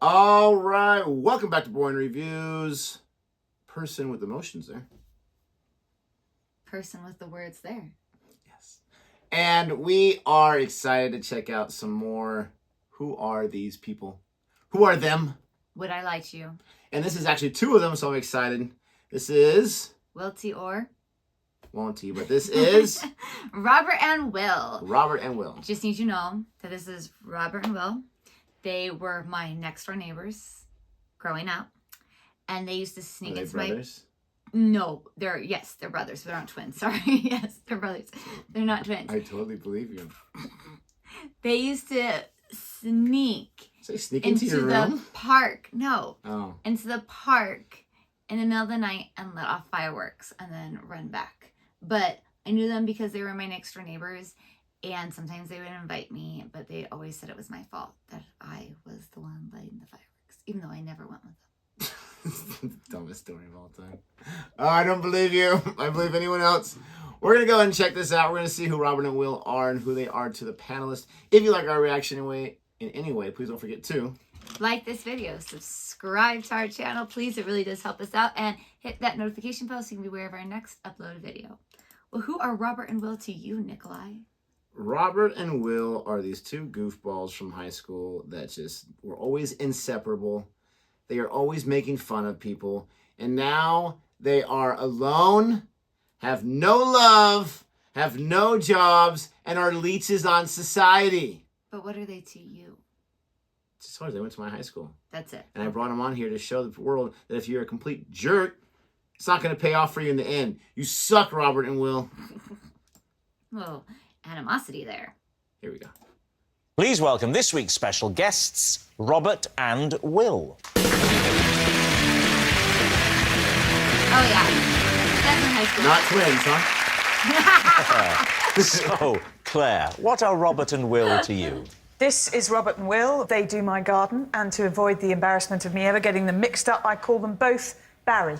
All right, welcome back to Boring Reviews. Person with emotions there. Person with the words there. Yes. And we are excited to check out some more. Who are these people? Who are them? Would I Lie to You? And this is actually two of them, so I'm excited. This is... Wilty or? Won't-y, but this is... Robert and Will. Robert and Will. Just need you to know that this is Robert and Will. They were my next door neighbors growing up. And they used to sneak into my... brothers? No, they're brothers. They're not twins. Sorry. Yes, they're brothers. They're not twins. I totally believe you. They used to sneak into your room? the park. No. Oh. Into the park in the middle of the night and let off fireworks and then run back. But I knew them because they were my next door neighbors, and sometimes they would invite me, but they always said it was my fault that I was the one lighting the fireworks, even though I never went with them. Dumbest story of all time. Oh, I don't believe you. I believe anyone else. We're going to go ahead and check this out. We're going to see who Robert and Will are and who they are to the panelists. If you like our reaction in any way, please don't forget to like this video, subscribe to our channel, please. It really does help us out. And hit that notification bell so you can be aware of our next uploaded video. Well, who are Robert and Will to you, Nikolai? Robert and Will are these two goofballs from high school that just were always inseparable. They are always making fun of people. And now they are alone, have no love, have no jobs, and are leeches on society. But what are they to you? Just hard. They went to my high school. That's it. And I brought them on here to show the world that if you're a complete jerk, it's not going to pay off for you in the end. You suck, Robert and Will. Well, animosity there. Here we go. Please welcome this week's special guests, Robert and Will. Oh, yeah. That's in high school. Not twins, huh? So, Claire, what are Robert and Will to you? This is Robert and Will. They do my garden, and to avoid the embarrassment of me ever getting them mixed up, I call them both Barry.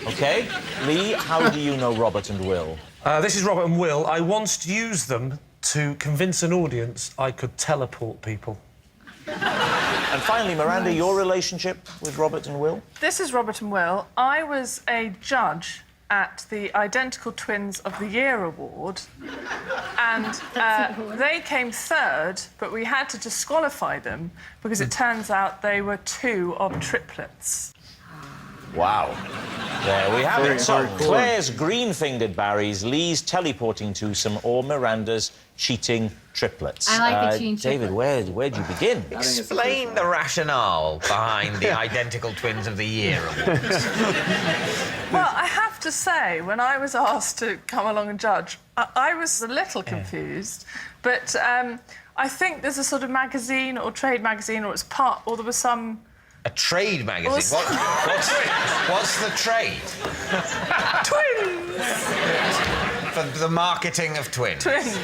OK. Lee, how do you know Robert and Will? This is Robert and Will. I once used them to convince an audience I could teleport people. And finally, Miranda, your relationship with Robert and Will? This is Robert and Will. I was a judge at the Identical Twins of the Year award, and they came third, but we had to disqualify them because it turns out they were two of triplets. Wow. There we have it. So, Claire's green-fingered Barrys, Lee's teleporting twosome, or Miranda's cheating triplets. I like the cheating David, where'd you begin? Explain the rationale behind the Identical Twins of the Year awards. Well, I have to say, when I was asked to come along and judge, I was a little confused, but I think there's a sort of magazine or trade magazine, or there was some... A trade magazine? What's the trade? Twins! For the marketing of twins. Twins.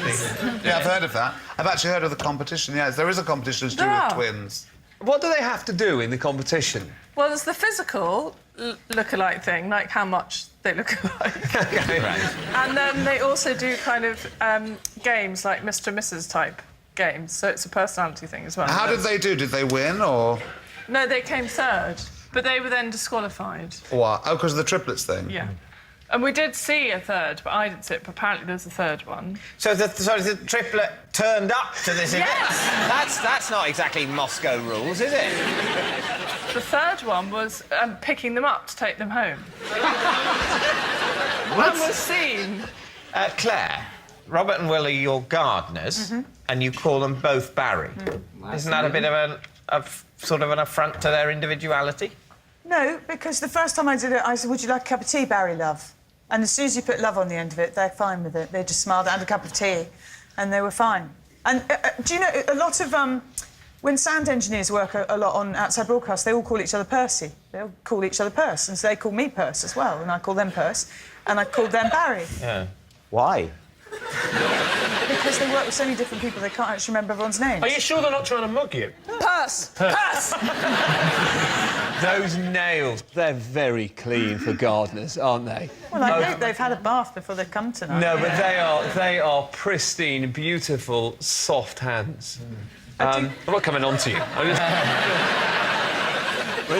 Yeah, I've heard of that. I've actually heard of the competition, yes. There is a competition to do with twins. What do they have to do in the competition? Well, there's the physical look-alike thing, like how much they look alike. Okay, right. And then they also do kind of games like Mr. and Mrs. type games, so it's a personality thing as well. How did they do? Did they win, or...? No, they came third, but they were then disqualified. What? Oh, because of the triplets thing? Yeah. And we did see a third, but I didn't see it, but apparently there's a third one. So the triplet turned up to this event? Yes! That's not exactly Moscow rules, is it? The third one was picking them up to take them home. What? One was seen. Claire, Robert and Will are your gardeners, and you call them both Barry. Isn't that a bit of sort of an affront to their individuality? No, because the first time I did it, I said, would you like a cup of tea, Barry, love? And as soon as you put love on the end of it, they're fine with it. They just smiled and had a cup of tea, and they were fine. And do you know, a lot of... when sound engineers work a lot on outside broadcasts, they all call each other Percy. They all call each other Purse, and so they call me Purse as well, and I call them Purse, and I called them Barry. Yeah. Why? Because they work with so many different people, they can't actually remember everyone's names. Are you sure they're not trying to mug you? Purse! Purse! Those nails, they're very clean for gardeners, aren't they? Well, I hope they've had a bath before they've come tonight. No, but they are pristine, beautiful, soft hands. I'm not coming on to you.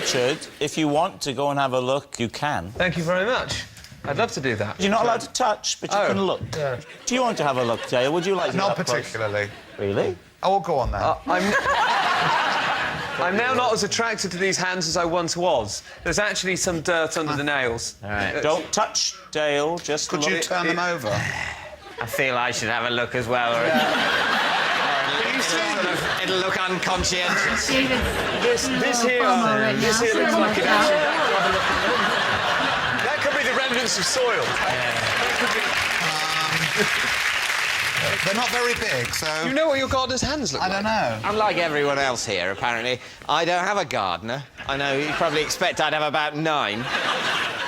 Richard, if you want to go and have a look, you can. Thank you very much. I'd love to do that. You're not allowed to touch, but you can look. Yeah. Do you want to have a look, Dale? Would you like to Not get up close? particularly. Really? Oh, we'll go on then. I'm now not as attracted to these hands as I once was. There's actually some dirt under the nails. All right. Don't touch, Dale. Just Could look. you turn them over? I feel I should have a look as well. Or it'll look unconscientious. David, This here looks like it. That could be the remnants of soil. They're not very big, so... You know what your gardener's hands look like? I don't know. Unlike everyone else here, apparently, I don't have a gardener. I know you probably expect I'd have about 9.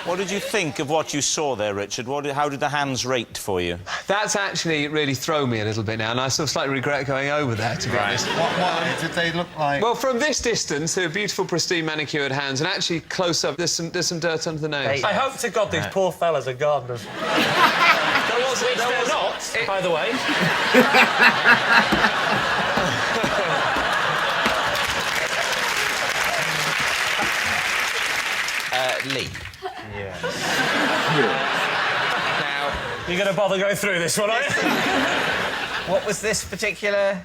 What did you think of what you saw there, Richard? How did the hands rate for you? That's actually really thrown me a little bit now, and I sort of slightly regret going over there, to be honest. What did they look like? Well, from this distance, they're beautiful, pristine, manicured hands, and actually close up, there's some dirt under the nails. I hope to God these poor fellas are gardeners. There was not, by the way. Lee. Yeah. Now, You're going to bother going through this one, are you? what was this particular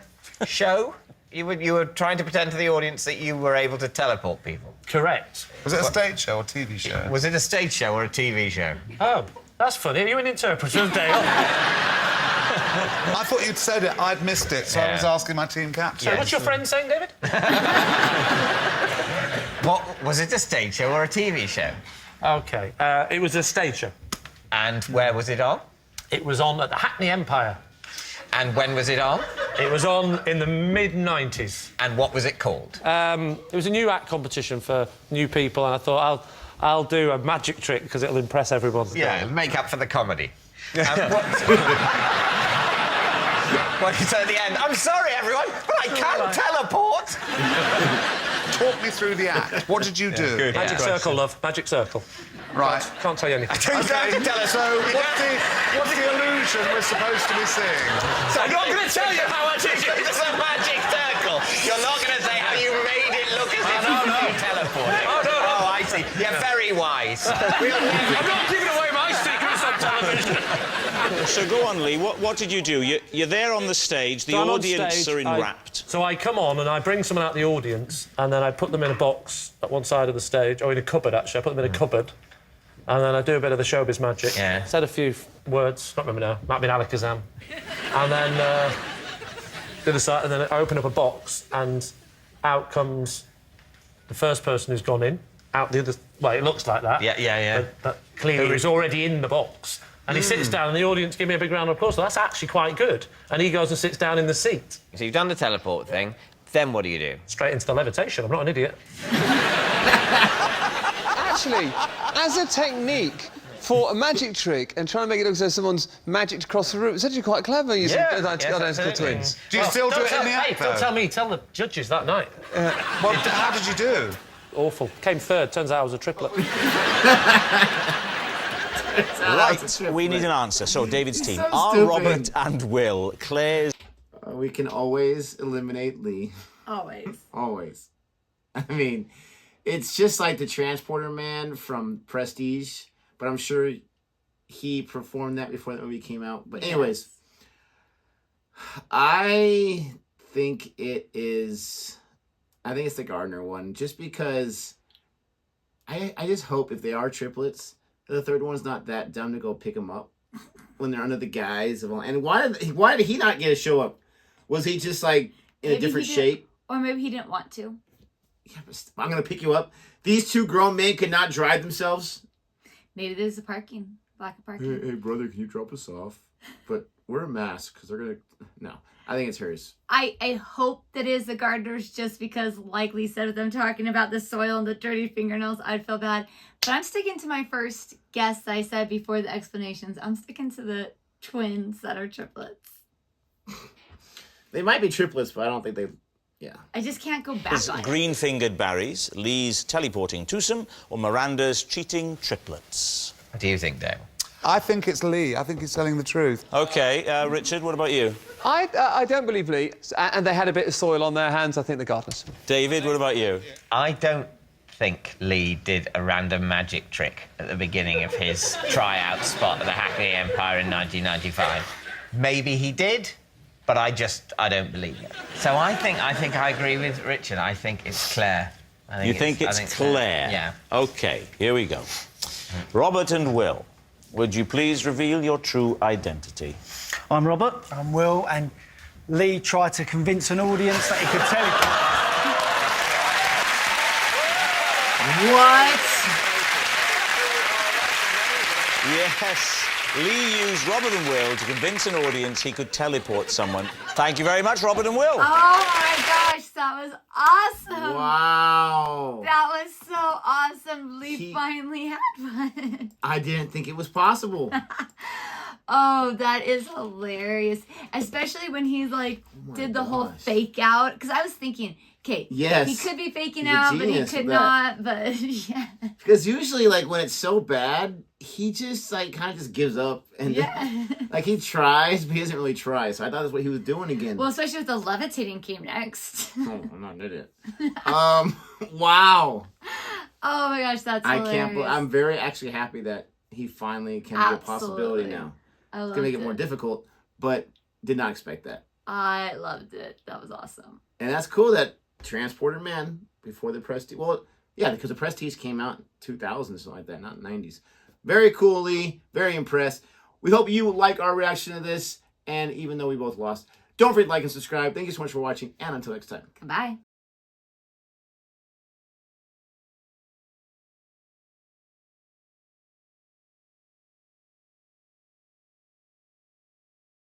show? You were trying to pretend to the audience that you were able to teleport people. Correct. Was it a stage show or TV show? Was it a stage show or a TV show? Oh, that's funny. Are you an interpreter, Dale? I thought you'd said it. I'd missed it, so I was asking my team captain. So what's your friend saying, David? What was it, a stage show or a TV show? OK. It was a stage show. And where was it on? It was on at the Hackney Empire. And when was it on? It was on in the mid-90s. And what was it called? It was a new act competition for new people, and I thought, I'll do a magic trick because it'll impress everyone. Yeah, make up for the comedy. What did you say at the end? I'm sorry, everyone, but I can't teleport. Talk me through the act. What did you do? Magic circle, love. Magic circle. Right. Can't tell you anything. Don't have to tell us. So, what's the illusion we're supposed to be seeing? So I'm not going to tell you how much it's a magic circle. You're not going to say how you made it look as if you teleported. Oh, I see. You're very wise. I'm not giving away my secrets on television. So go on, Lee. What did you do? You're there on the stage. The So I'm on audience stage, are enwrapped. So I come on and I bring someone out the audience and then I put them in a box at one side of the stage, or in a cupboard, actually. I put them in a cupboard. And then I do a bit of the showbiz magic. Yeah. Said a few words, not remember now. Might have been Alakazam. And then do the side, and then I open up a box, and out comes the first person who's gone in. Out the other. Well, it looks like that. Yeah. But clearly he's already in the box. And he sits down, and the audience give me a big round of applause. So that's actually quite good. And he goes and sits down in the seat. So you've done the teleport thing. Then what do you do? Straight into the levitation. I'm not an idiot. Actually, as a technique for a magic trick and trying to make it look as though someone's magicked across the room, it's actually quite clever using identical twins. Do you still do it in the act, Don't though? tell me. Tell the judges that night. Well, how did you do? Awful. Came third. Turns out I was a triplet. Right, we need an answer. So, David's team. So Are stupid. Robert and Will Claire's... We can always eliminate Lee. always. Always. I mean, it's just like the transporter man from Prestige, but I'm sure he performed that before that movie came out. But anyways, I think it's the Gardner one, just because I just hope if they are triplets, the third one's not that dumb to go pick them up when they're under the guise of... And why did he not get to show up? Was he just like in a different shape? Or maybe he didn't want to. Yeah, but I'm gonna pick you up. These two grown men could not drive themselves. Maybe there's a lack of parking. Hey, brother, can you drop us off? But wear a mask, because they're gonna... No, I think it's hers. I hope that is the gardeners, just because, like Lee said, with them talking about the soil and the dirty fingernails, I'd feel bad. But I'm sticking to my first guess that I said before the explanations. I'm sticking to the twins that are triplets. They might be triplets, but I don't think they... Yeah. I just can't go back Is on it. green-fingered Barry's, Lee's teleporting twosome, or Miranda's cheating triplets? What do you think, Dale? I think it's Lee. I think he's telling the truth. OK, Richard, what about you? I don't believe Lee, and they had a bit of soil on their hands. I think the gardeners. David, what about you? I don't think Lee did a random magic trick at the beginning of his tryout spot at the Hackney Empire in 1995. Maybe he did, but I don't believe it. So I think I agree with Richard. I think it's Claire. You think it's Claire? Yeah. OK, here we go. Robert and Will, would you please reveal your true identity? I'm Robert. I'm Will, and Lee tried to convince an audience that he could teleport. What? Yes, Lee used Robert and Will to convince an audience he could teleport someone. Thank you very much, Robert and Will. Oh my gosh, that was awesome. Wow. That was so awesome. Lee finally had one. I didn't think it was possible. Oh, that is hilarious. Especially when he's like, did the whole fake out. Because I was thinking, okay, yes, he could be faking he's a out, but he genius could at not. But yeah. Because usually, like, when it's so bad, he just, like, kind of just gives up. And like, he tries, but he doesn't really try. So I thought that's what he was doing again. Well, especially with the levitating came next. Oh, I'm not did it. Wow. Oh my gosh, that's hilarious. I can't believe, I'm very actually happy that he finally can be a possibility now. It's going to make it more difficult, but did not expect that. I loved it. That was awesome. And that's cool that Transporter Men, before the Prestige, well, yeah, because the Prestige came out in 2000, something like that, not 90s. Very cool, Lee. Very impressed. We hope you like our reaction to this, and even though we both lost, don't forget to like and subscribe. Thank you so much for watching, and until next time. Goodbye.